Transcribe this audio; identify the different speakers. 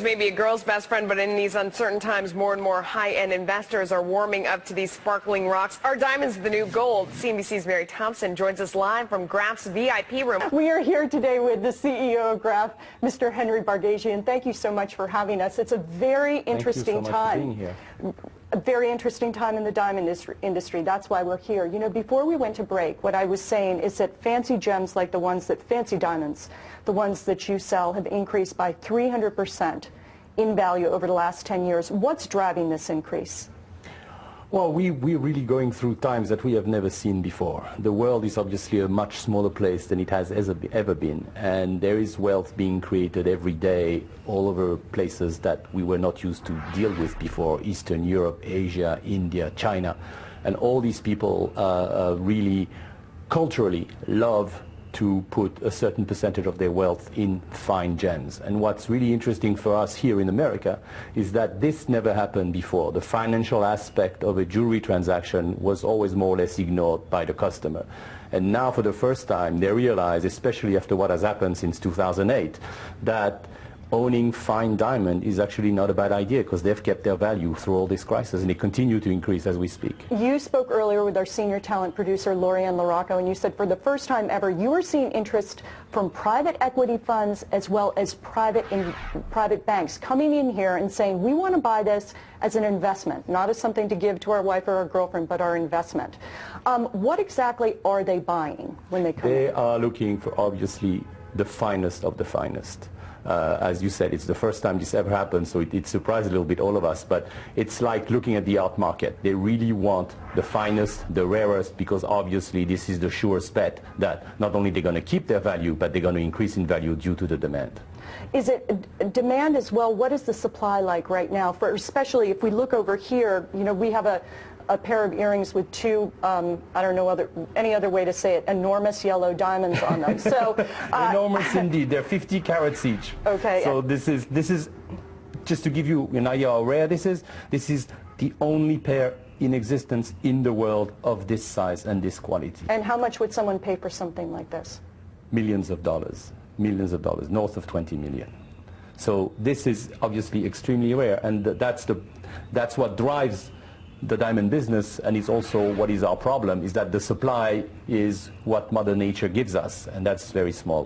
Speaker 1: may be a girl's best friend, but in these uncertain times, more and more high-end investors are warming up to these sparkling rocks. Are diamonds the new gold? CNBC's Mary Thompson joins us live from Graff's VIP room.
Speaker 2: We are here today with the CEO of Graff, Mr. Henri Barguirdjian. Thank you so much for having us. It's a very interesting time.
Speaker 3: Thank you so much for being here.
Speaker 2: A very interesting time in the diamond industry. That's why we're here. You know, before we went to break, what I was saying is that fancy gems like the ones that, fancy diamonds, the ones that you sell have increased by 300% in value over the last 10 years. What's driving this increase?
Speaker 3: Well, we're really going through times that we have never seen before. The world is obviously a much smaller place than it has ever been, and there is wealth being created every day all over places that we were not used to deal with before: Eastern Europe, Asia, India, China. And all these people really culturally love to put a certain percentage of their wealth in fine gems. And what's really interesting for us here in America is that this never happened before. The financial aspect of a jewelry transaction was always more or less ignored by the customer. And now for the first time they realize, especially after what has happened since 2008, that owning fine diamond is actually not a bad idea, because they've kept their value through all this crisis, and they continue to increase as we speak.
Speaker 2: You spoke earlier with our senior talent producer, Lorianne Larocco, and you said for the first time ever you are seeing interest from private equity funds as well as private banks coming in here and saying, we want to buy this as an investment, not as something to give to our wife or our girlfriend, but our investment. What exactly are they buying when they come in?
Speaker 3: They are looking for, obviously, the finest of the finest. As you said, it's the first time this ever happened, so it surprised a little bit all of us, but it's like looking at the art market. They really want the finest, the rarest, because obviously this is the surest bet that not only they're going to keep their value, but they're going to increase in value due to the demand.
Speaker 2: Is it demand as well? What is the supply like right now? For especially if we look over here, you know, we have a pair of earrings with two, I don't know any other way to say it, enormous yellow diamonds on them. So
Speaker 3: enormous indeed. They're 50 carats each.
Speaker 2: Okay.
Speaker 3: So this is just to give you an idea how rare this is. This is the only pair in existence in the world of this size and this quality.
Speaker 2: And how much would someone pay for something like this?
Speaker 3: Millions of dollars, north of 20 million. So this is obviously extremely rare, and that's what drives the diamond business, and it's also what is our problem, is that the supply is what Mother Nature gives us, and that's very small.